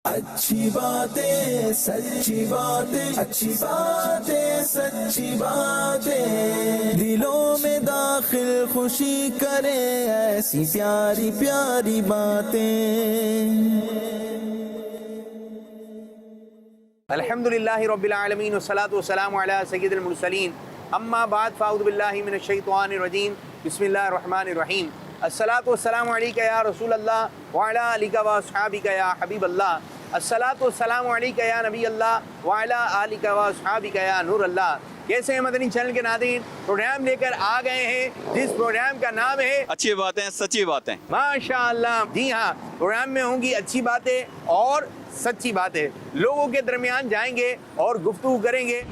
اچھی باتیں سچی باتیں، اچھی باتیں سچی باتیں، دلوں میں داخل خوشی کرے ایسی پیاری پیاری باتیں۔ الحمدللہ رب العالمین والصلاة والسلام علی سید المرسلین، اما بعد فاعوذ باللہ من الشیطان الرجیم، بسم اللہ الرحمن الرحیم۔ الصلاة والسلام علیک یا رسول اللہ وعلی آلک و اصحابک یا حبیب اللہ، الصلاة والسلام علیک یا نبی اللہ وعلی آلک و اصحابک یا نور اللہ۔ کیسے ہیں مدنی چینل کے ناظرین، پروگرام لے کر آ گئے ہیں جس پروگرام کا نام ہے اچھی باتیں سچی باتیں۔ ماشاءاللہ، جی ہاں، پروگرام میں ہوں گی اچھی باتیں اور سچی باتیں، لوگوں کے درمیان جائیں گے اور گفتگو کریں گے۔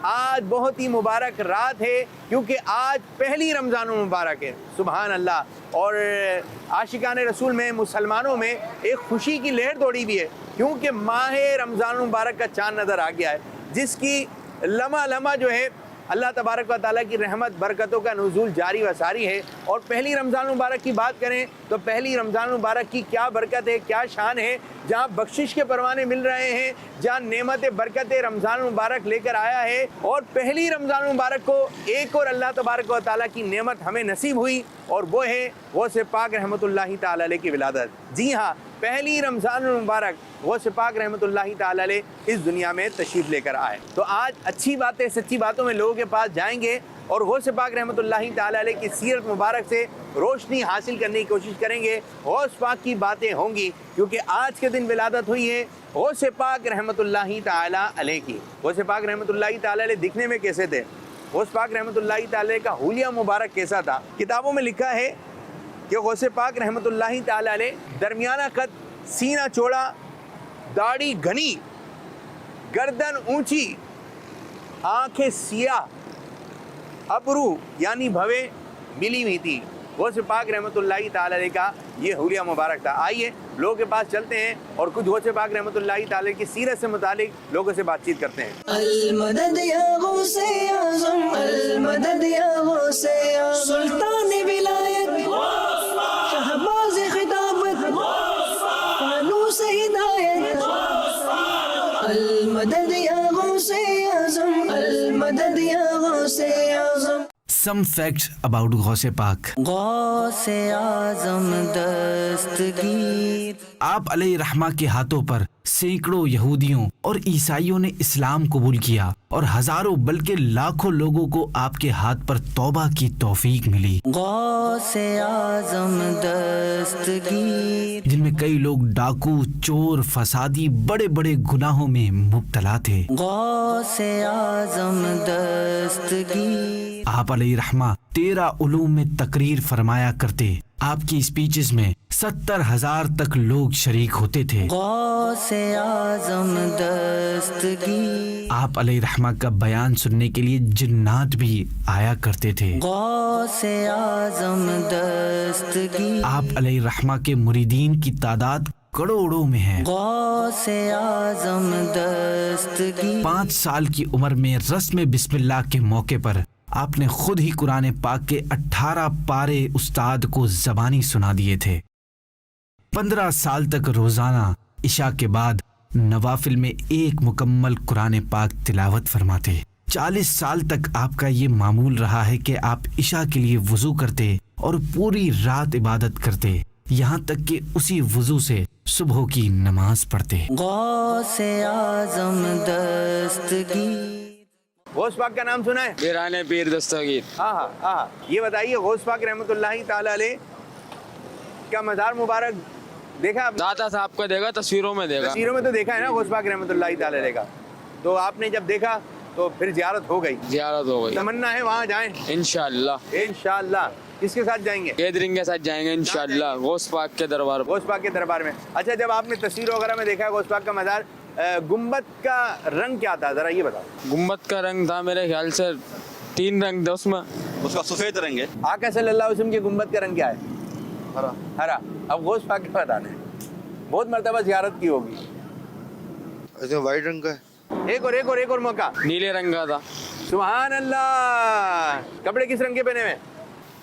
آج بہت ہی مبارک رات ہے کیونکہ آج پہلی رمضان المبارک ہے، سبحان اللہ، اور عاشقان رسول میں، مسلمانوں میں ایک خوشی کی لہر دوڑی بھی ہے کیونکہ ماہ رمضان المبارک کا چاند نظر آ گیا ہے، جس کی لمحہ لمحہ جو ہے اللہ تبارک و تعالیٰ کی رحمت برکتوں کا نزول جاری و ساری ہے۔ اور پہلی رمضان المبارک کی بات کریں تو پہلی رمضان المبارک کی کیا برکت ہے، کیا شان ہے، جہاں بخشش کے پروانے مل رہے ہیں، جہاں نعمت برکت رمضان المبارک لے کر آیا ہے۔ اور پہلی رمضان المبارک کو ایک اور اللہ تبارک و تعالیٰ کی نعمت ہمیں نصیب ہوئی، اور وہ ہے غوث پاک رحمۃ اللہ تعالیٰ علیہ کی ولادت۔ جی ہاں، پہلی رمضان المبارک غوث پاک رحمۃ اللہ تعالیٰ علیہ اس دنیا میں تشریف لے کر آئے۔ تو آج اچھی باتیں سچی باتوں میں لوگوں کے پاس جائیں گے اور غوث پاک رحمۃ اللہ تعالیٰ علیہ کی سیرت مبارک سے روشنی حاصل کرنے کی کوشش کریں گے۔ غوث پاک کی باتیں ہوں گی کیونکہ آج کے دن ولادت ہوئی ہے غوث پاک رحمۃ اللہ تعالیٰ علیہ کی۔ غوث پاک رحمۃ اللہ تعالیٰ علیہ دکھنے میں کیسے تھے؟ غوث پاک رحمۃ اللہ تعالیٰ کا حلیہ مبارک کیسا تھا؟ کتابوں میں لکھا ہے کہ غوث پاک رحمۃ اللہ تعالیٰ علیہ درمیانہ قد، سینہ چوڑا، داڑھی گھنی، گردن اونچی، آنکھیں سیاہ، ابرو یعنی بھویں ملی ہوئی تھی۔ غوث پاک رحمۃ اللہ تعالیٰ علیہ کا یہ حلیہ مبارک تھا۔ آئیے لوگوں کے پاس چلتے ہیں اور کچھ غوث پاک رحمۃ اللہ تعالیٰ کی سیرت سے متعلق لوگوں سے بات چیت کرتے ہیں۔ المدد یا غوث اعظم، المدد یا غوث اعظم، سلطان ولایت، شہباز خطابت، فانوس ہدایت، المدد یا غوث اعظم، المدد یا غوث اعظم۔ Some facts about Ghaus Pak. غوث اعظم دستگیر، آپ علیہ رحمہ کے ہاتھوں پر سینکڑوں یہودیوں اور عیسائیوں نے اسلام قبول کیا اور ہزاروں بلکہ لاکھوں لوگوں کو آپ کے ہاتھ پر توبہ کی توفیق ملی، غوث اعظم دستگیر، جن میں کئی لوگ ڈاکو، چور، فسادی، بڑے بڑے گناہوں میں مبتلا تھے۔ غوث اعظم دستگیر، آپ علیہ رحمہ 13 علوم میں تقریر فرمایا کرتے۔ آپ کی اسپیچز میں 70,000 تک لوگ شریک ہوتے تھے۔ غوث اعظم دستگیر، آپ علیہ رحمہ کا بیان سننے کے لیے جنات بھی آیا کرتے تھے۔ غوث اعظم دستگیر، آپ علیہ رحمہ کے مریدین کی تعداد کروڑوں میں ہے۔ غوث اعظم دستگیر، 5 سال کی عمر میں رسم بسم اللہ کے موقع پر آپ نے خود ہی قرآن پاک کے 18 پارے استاد کو زبانی سنا دیے تھے۔ 15 سال تک روزانہ عشاء کے بعد نوافل میں ایک مکمل قرآن پاک تلاوت فرماتے۔ 40 سال تک آپ کا یہ معمول رہا ہے کہ آپ عشاء کے لیے وضو کرتے اور پوری رات عبادت کرتے، یہاں تک کہ اسی وضو سے صبح کی نماز پڑھتے۔ غوث اعظم دستگیر، غوث پاک کا نام سنا ہے؟ پیران پیر دستگیر۔ ہاں، یہ بتائیے غوث پاک رحمۃ اللہ تعالیٰ علیہ کا مزار مبارک دیکھا آپ نے؟ داتا صاحب کا دیکھا، تصویروں میں دیکھا۔ تصویروں میں تو دیکھا ہے نا غوث پاک رحمۃ اللہ تعالیٰ علیہ کا، تو آپ نے جب دیکھا تو پھر زیارت ہو گئی، زیارت ہو گئی، تمنا ہے وہاں جائیں انشاءاللہ۔ انشاءاللہ۔ کس کے ساتھ جائیں گے؟ کیدرنگ کے ساتھ جائیں گے انشاءاللہ، غوث پاک کے دربار پر۔ غوث پاک کے دربار میں۔ اچھا، جب آپ نے تصویر وغیرہ میں دیکھا ہے غوث پاک کا مزار، گنبد کا رنگ کیا تھا ذرا یہ بتاؤ۔ گنبد کا رنگ تھا میرے خیال سے 3 رنگ تھا اس میں۔ اس کا سفید رنگ ہے۔ آقا صلی اللہ علیہ وسلم کے گنبد کا رنگ کیا ہے؟ ہرا۔ اب غوث پاک کا بتانا ہے، بہت مرتبہ زیارت کی ہوگی۔ ایسے وائٹ رنگ کا ہے۔ ایک اور موقع، نیلے رنگ کا تھا۔ سبحان اللہ۔ کپڑے کس رنگ کے پہنے ہوئے؟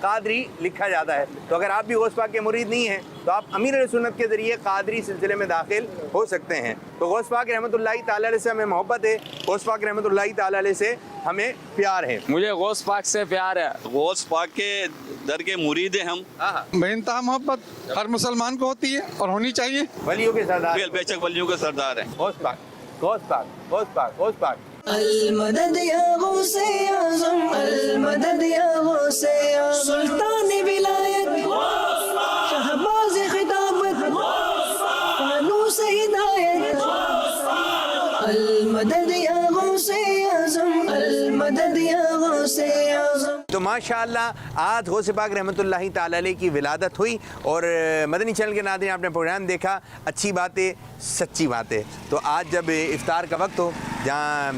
قادری لکھا جاتا ہے. تو اگر آپ بھی غوث پاک کے مرید نہیں ہیں تو آپ امیر اہل سنت کے ذریعے قادری سلسلے میں داخل ہو سکتے ہیں. تو غوث پاک رحمۃ اللہ تعالی علیہ سے ہمیں محبت ہے, غوث پاک رحمۃ اللہ تعالی علیہ سے ہمیں پیار ہے. مجھے غوث پاک سے پیار ہے. غوث پاک کے در کے مرید ہیں ہم. بے انتہا محبت ہر مسلمان کو ہوتی ہے اور ہونی چاہیے. ولیوں کے سردار بے شک ولیوں کے سردار ہیں. غوث پاک, غوث پاک, غوث پاک, غوث پاک. المدد یا غوث اعظم, المدد یا غوث اعظم, سلطان ولایت, شہباز خطابت, فانوس ہدایت, المدد یا غوث اعظم, المدد یا غوث اعظم. تو ماشاءاللہ آج غوث پاک رحمۃ اللہ تعالی علیہ کی ولادت ہوئی اور مدنی چینل کے ناظرین آپ نے پروگرام دیکھا, اچھی باتیں سچی باتیں. تو آج جب افطار کا وقت ہو, جہاں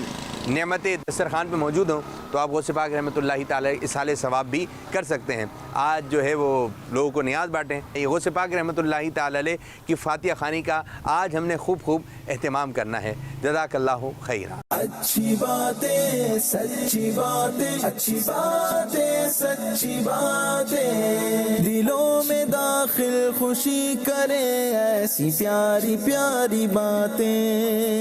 نعمتیں دسترخوان پہ موجود ہوں, تو آپ غوث پاک رحمۃ اللہ تعالی اصالہ ثواب بھی کر سکتے ہیں. آج جو ہے وہ لوگوں کو نیاز بانٹیں. یہ غوث پاک رحمۃ اللہ تعالی علیہ کی فاتحہ خوانی کا آج ہم نے خوب اہتمام کرنا ہے. جزاک اللہ خیرہ. اچھی باتیں سچی باتیں, اچھی باتیں سچی باتیں, دلوں میں داخل خوشی کرے ایسی پیاری پیاری باتیں.